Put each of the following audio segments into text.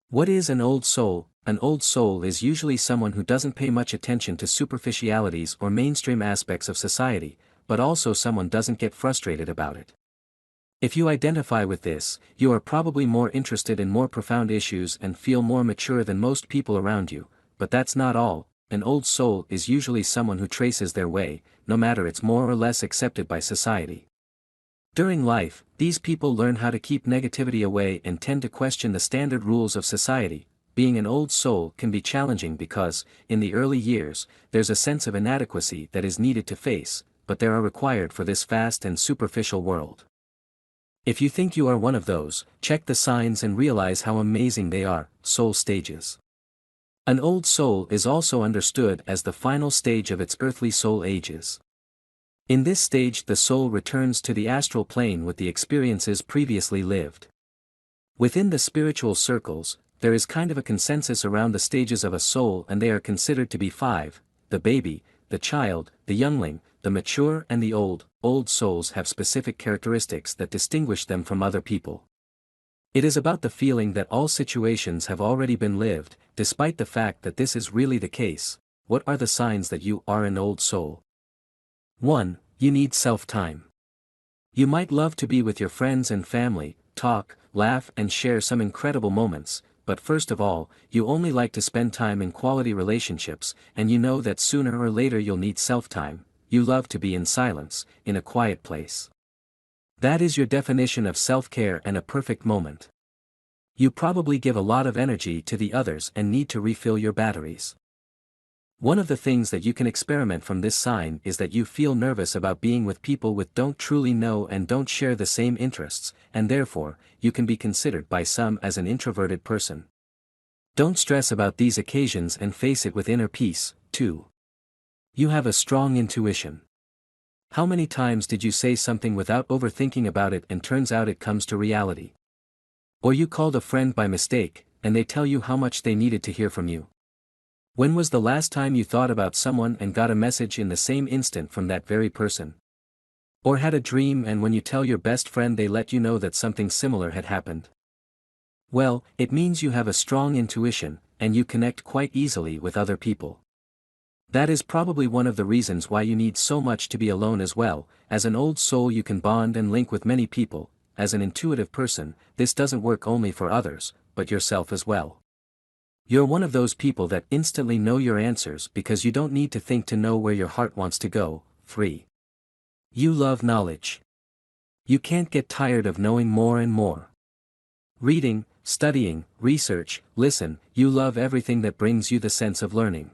What is an old soul? An old soul is usually someone who doesn't pay much attention to superficialities or mainstream aspects of society, but also someone doesn't get frustrated about it. If you identify with this, you are probably more interested in more profound issues and feel more mature than most people around you, but that's not all. An old soul is usually someone who traces their way, no matter it's more or less accepted by society. During life, these people learn how to keep negativity away and tend to question the standard rules of society. Being an old soul can be challenging because, in the early years, there's a sense of inadequacy that is needed to face, but they are required for this fast and superficial world. If you think you are one of those, check the signs and realize how amazing they are. Soul stages. An old soul is also understood as the final stage of its earthly soul ages. In this stage, the soul returns to the astral plane with the experiences previously lived. Within the spiritual circles, there is kind of a consensus around the stages of a soul, and they are considered to be 5: the baby, the child, the youngling, the mature and the old. Old souls have specific characteristics that distinguish them from other people. It is about the feeling that all situations have already been lived, despite the fact that this is really the case. What are the signs that you are an old soul? 1. You need self-time. You might love to be with your friends and family, talk, laugh and share some incredible moments, but first of all, you only like to spend time in quality relationships, and you know that sooner or later you'll need self-time. You love to be in silence, in a quiet place. That is your definition of self-care and a perfect moment. You probably give a lot of energy to the others and need to refill your batteries. One of the things that you can experiment from this sign is that you feel nervous about being with people with don't truly know and don't share the same interests, and therefore, you can be considered by some as an introverted person. Don't stress about these occasions and face it with inner peace. 2. You have a strong intuition. How many times did you say something without overthinking about it and turns out it comes to reality? Or you called a friend by mistake, and they tell you how much they needed to hear from you? When was the last time you thought about someone and got a message in the same instant from that very person? Or had a dream and when you tell your best friend they let you know that something similar had happened? Well, it means you have a strong intuition, and you connect quite easily with other people. That is probably one of the reasons why you need so much to be alone as well. As an old soul you can bond and link with many people. As an intuitive person, this doesn't work only for others, but yourself as well. You're one of those people that instantly know your answers because you don't need to think to know where your heart wants to go. 3. You love knowledge. You can't get tired of knowing more and more. Reading, studying, research, listen, you love everything that brings you the sense of learning.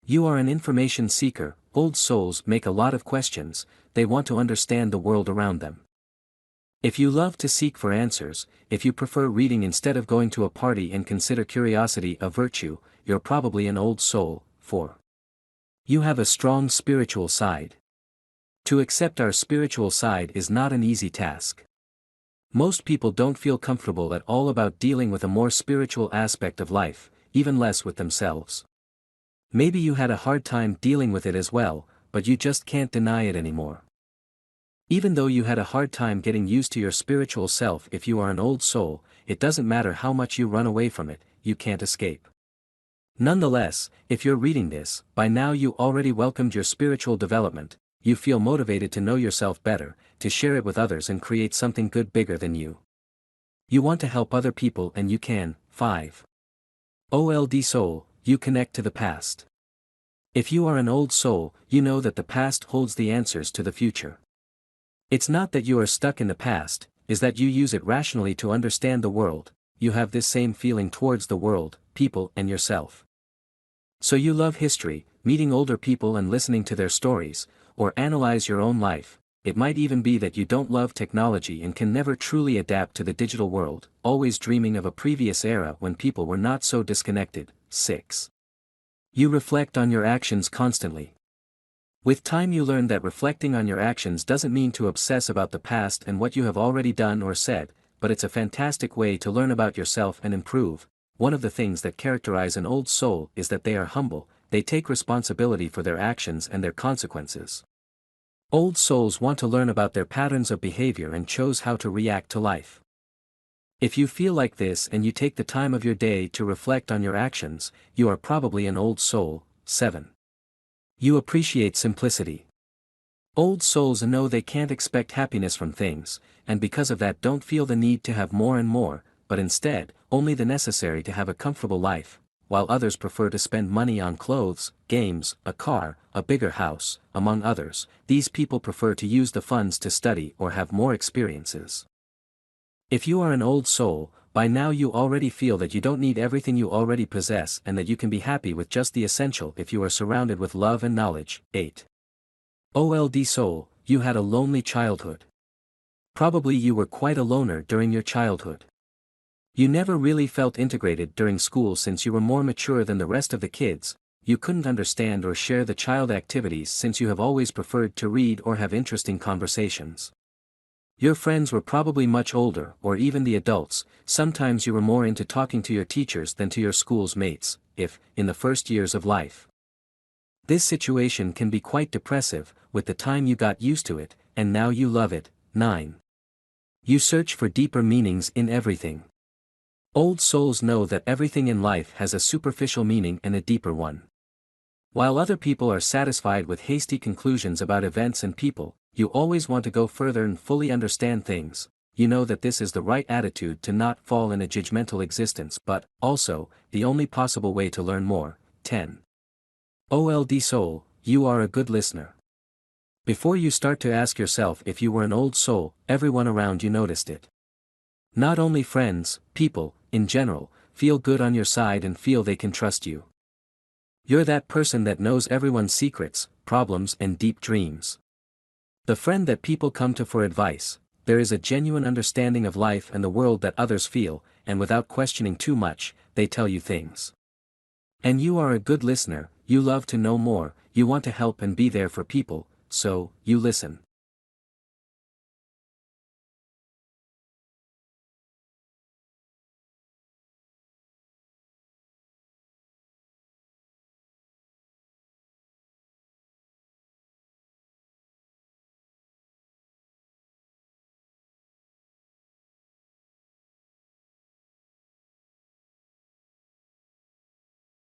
You are an information seeker. Old souls make a lot of questions, they want to understand the world around them. If you love to seek for answers, if you prefer reading instead of going to a party and consider curiosity a virtue, you're probably an old soul. 4. You have a strong spiritual side. To accept our spiritual side is not an easy task. Most people don't feel comfortable at all about dealing with a more spiritual aspect of life, even less with themselves. Maybe you had a hard time dealing with it as well, but you just can't deny it anymore. Even though you had a hard time getting used to your spiritual self, if you are an old soul, it doesn't matter how much you run away from it, you can't escape. Nonetheless, if you're reading this, by now you already welcomed your spiritual development, you feel motivated to know yourself better, to share it with others and create something good bigger than you. You want to help other people and you can. 5. Old soul, you connect to the past. If you are an old soul, you know that the past holds the answers to the future. It's not that you are stuck in the past, is that you use it rationally to understand the world. You have this same feeling towards the world, people and yourself. So you love history, meeting older people and listening to their stories, or analyze your own life. It might even be that you don't love technology and can never truly adapt to the digital world, always dreaming of a previous era when people were not so disconnected. 6. You reflect on your actions constantly. With time you learn that reflecting on your actions doesn't mean to obsess about the past and what you have already done or said, but it's a fantastic way to learn about yourself and improve. One of the things that characterize an old soul is that they are humble, they take responsibility for their actions and their consequences. Old souls want to learn about their patterns of behavior and chose how to react to life. If you feel like this and you take the time of your day to reflect on your actions, you are probably an old soul. 7. You appreciate simplicity. Old souls know they can't expect happiness from things, and because of that don't feel the need to have more and more, but instead, only the necessary to have a comfortable life, while others prefer to spend money on clothes, games, a car, a bigger house, among others. These people prefer to use the funds to study or have more experiences. If you are an old soul, by now you already feel that you don't need everything you already possess and that you can be happy with just the essential if you are surrounded with love and knowledge. 8. Old soul, you had a lonely childhood. Probably you were quite a loner during your childhood. You never really felt integrated during school since you were more mature than the rest of the kids. You couldn't understand or share the child activities since you have always preferred to read or have interesting conversations. Your friends were probably much older, or even the adults. Sometimes you were more into talking to your teachers than to your school's mates, if, in the first years of life. This situation can be quite depressive. With the time you got used to it, and now you love it. 9. You search for deeper meanings in everything. Old souls know that everything in life has a superficial meaning and a deeper one. While other people are satisfied with hasty conclusions about events and people, you always want to go further and fully understand things. You know that this is the right attitude to not fall in a judgmental existence, but, also, the only possible way to learn more. 10. Old soul, you are a good listener. Before you start to ask yourself if you were an old soul, everyone around you noticed it. Not only friends, people, in general, feel good on your side and feel they can trust you. You're that person that knows everyone's secrets, problems and deep dreams. The friend that people come to for advice. There is a genuine understanding of life and the world that others feel, and without questioning too much, they tell you things. And you are a good listener, you love to know more, you want to help and be there for people, so, you listen.